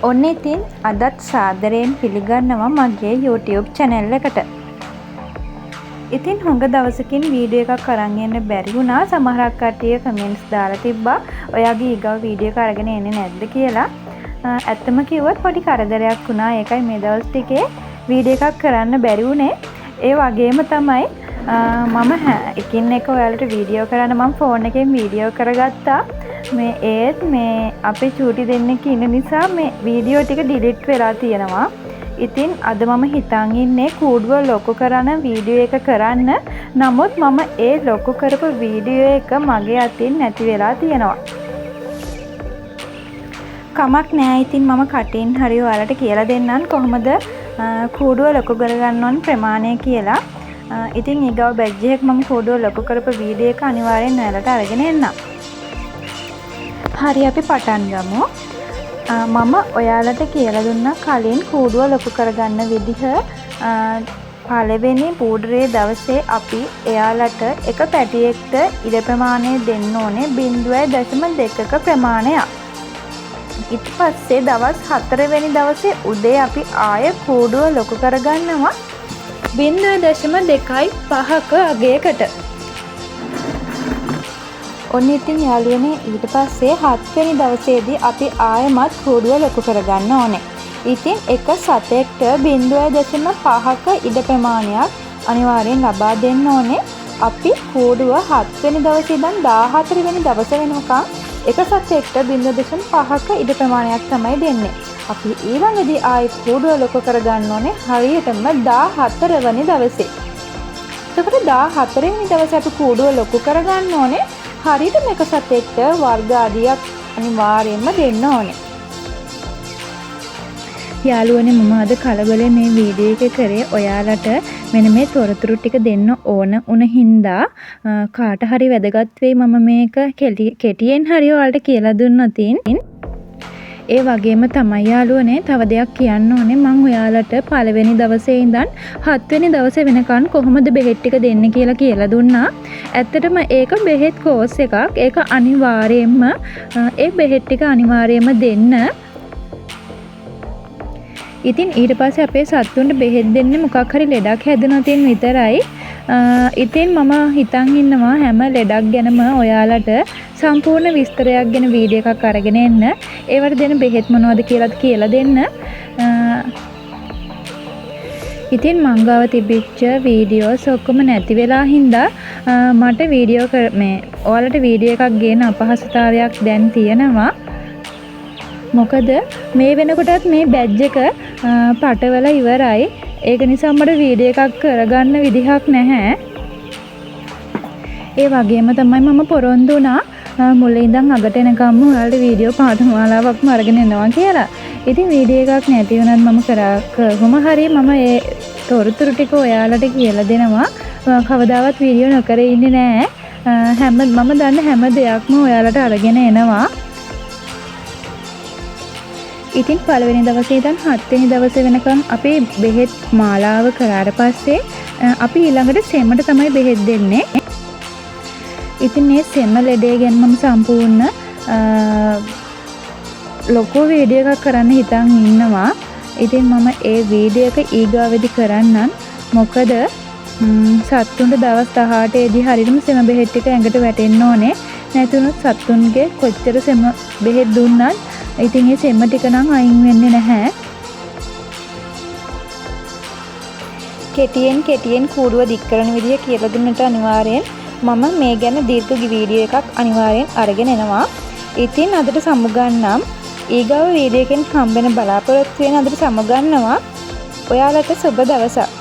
ඔන්න ඉතින් අදත් සාදරයෙන් පිළිගන්නවා මගේ YouTube channel එකට. ඉතින් හුඟ දවසකින් වීඩියෝ එකක් අරන් එන්න බැරි වුණා. සමහරක් කට්ටිය කමෙන්ට්ස් දාලා තිබ්බා ඔයාගේ ඊගව වීඩියෝ එක අරගෙන එන්නේ නැද්ද කියලා. ඇත්තම කිව්වොත් පොඩි කරදරයක් වුණා. ඒකයි මේ දවස් ටිකේ වීඩියෝ එකක් කරන්න බැරි වුණේ. ඒ වගේම තමයි මම එකින් එක ඔයාලට වීඩියෝ කරන්න මම ෆෝන් එකෙන් වීඩියෝ කරගත්තා. මේ අපේ චූටි දෙන්නෙක් ඉන්න නිසා මේ වීඩියෝ ටික ඩිලීට් වෙලා තියෙනවා. ඉතින් අද මම හිතන් ඉන්නේ කූඩුව ලොකු කරන වීඩියෝ එක කරන්න. නමුත් මම ඒ ලොකු කරපු වීඩියෝ එක මගේ අතින් නැති වෙලා තියෙනවා. කමක් නෑ. ඉතින් මම කටින් හරි ඔයාලට කියලා දෙන්නම් කොහොමද කූඩුව ලොකු කරගන්න ඕන ප්‍රමාණය කියලා. ඉතින් ඊගව බැජ් එකක් මම කූඩුව ලොකු කරපු වීඩියෝ එක අනිවාර්යෙන් ඔයාලට අරගෙන එන්නම්. හරි අපි පටන් ගමු. මම ඔයාලට කියලා දුන්නා කලින් කූඩුව ලොකු කරගන්න විදිහ. පළවෙනි පූඩරේ දවසේ අපි එයාලට එක පැටියෙක්ට ඉඩ ප්‍රමාණය දෙන්න ඕනේ 0.2ක ප්‍රමාණයක්. ඊට පස්සේ දවස් 4 වෙනි දවසේ උදේ අපි ආය කූඩුව ලොකු කරගන්නවා 0.25ක අගයකට. ඔන්න ඉතින් යාළුවනේ ඊට පස්සේ 7 වෙනි දවසේදී අපි ආයෙමත් කූඩුව ලොකු කරගන්න ඕනේ. ඉතින් එක සතෙක්ට 0.5ක ඉඩ ප්‍රමාණයක් අනිවාර්යෙන් ලබා දෙන්න ඕනේ. අපි කූඩුව 7 වෙනි දවසේ ඉඳන් 14 වෙනි දවස වෙනකම් එක සතෙක්ට 0.5ක ඉඩ ප්‍රමාණයක් තමයි දෙන්නේ. අපි ඊළඟදී ආයෙත් කූඩුව ලොකු කරගන්න ඕනේ හරියටම 14 වෙනි දවසේ. එතකොට 14 වෙනි දවසේ අපි කූඩුව ලොකු කරගන්න ඕනේ. හරියට මේක සතෙක්ට වර්ග අඩියක් අනිවාර්යයෙන්ම දෙන්න ඕනේ. යාළුවනේ මම අද කලබලේ මේ වීඩියෝ එක කරේ ඔයාලට මෙන්න මේ තොරතුරු ටික දෙන්න ඕන උන හින්දා කාට හරි වැදගත් වෙයි මම මේක කෙටියෙන් හරි ඔයාලට කියලා දුන්නොත් ඒ වගේම තමයි යාළුවනේ තව දෙයක් කියන්න ඕනේ. මම ඔයාලට පළවෙනි දවසේ ඉඳන් 7 වෙනි දවසේ වෙනකන් කොහොමද බෙහෙත් ටික දෙන්නේ කියලා දුන්නා. ඇත්තටම ඒක බෙහෙත් කෝස් එකක්. ඒක අනිවාර්යයෙන්ම ඒ බෙහෙත් ටික අනිවාර්යයෙන්ම දෙන්න. ඉතින් ඊට පස්සේ අපේ සත්තුන්ට බෙහෙත් දෙන්නේ මොකක් හරි ලෙඩක් හැදුනොත් විතරයි. ඉතින් මම හිතන් ඉන්නවා හැම ලෙඩක් ගැනම ඔයාලට සම්පූර්ණ විස්තරයක් ගැන වීඩියෝ එකක් අරගෙන එන්න. ඒවට දෙන බෙහෙත් මොනවද කියලාත් කියලා දෙන්න. ඉතින් මං ගාව තිබිච්ච වීඩියෝස් ඔක්කොම නැති වෙලා හින්දා මට ඔයාලට වීඩියෝ එකක් ගේන අපහසුතාවයක් දැන් තියෙනවා. මොකද මේ වෙනකොටත් මේ බැජ් එක පටවල ඉවරයි. ඒක නිසා මට වීඩියෝ එකක් කරගන්න විදිහක් නැහැ. ඒ වගේම තමයි මම පොරොන්දු වුණා මුලින් ඉඳන් අගට එනකම්ම ඔයාලට වීඩියෝ පාඨමාලාවක්ම අරගෙන එනවා කියලා. ඉතින් වීඩියෝ එකක් නැති වුණත් මම කොහොම හරි මම ඒ තොරතුරු ටික ඔයාලට කියලා දෙනවා. කවදාවත් වීඩියෝ නොකර ඉන්නේ නැහැ. මම දන්න හැම දෙයක්ම ඔයාලට අරගෙන එනවා. ඉතින් පළවෙනි දවසේ ඉඳන් 7 වෙනි දවසේ වෙනකම් අපි බෙහෙත් මාලාව කරාට පස්සේ අපි ඊළඟට සෙමට තමයි බෙහෙත් දෙන්නේ. ඉතින් මේ සෙම ලෙඩේ ගැන මම සම්පූර්ණ ලොකු වීඩියෝ එකක් කරන්න හිතන් ඉන්නවා. ඉතින් මම ඒ වීඩියෝ එක ඊගාවෙදි කරන්නම්. මොකද සත්තුන්ට දවස් 18 දී හරියටම සෙම බෙහෙත් ටික ඇඟට වැටෙන්න ඕනේ. නැතුනොත් සත්තුන්ගේ කොච්චර සෙම බෙහෙත් දුන්නත් ඉතින් මේ සෙම ටික නම් අයින් වෙන්නේ නැහැ. කෙටියෙන් කූඩුව දික් කරන විදිය කියලා දුන්නට අනිවාර්යෙන් මම මේ ගැන දීර්ඝ වීඩියෝ එකක් අනිවාර්යෙන් අරගෙන එනවා. ඉතින් අදට සමුගන්නම්. ඊගව වීඩියෝ එකෙන් හම්බෙන බලාපොරොත්තු වෙන අදට සමුගන්නවා. ඔයාලට සුබ දවසක්.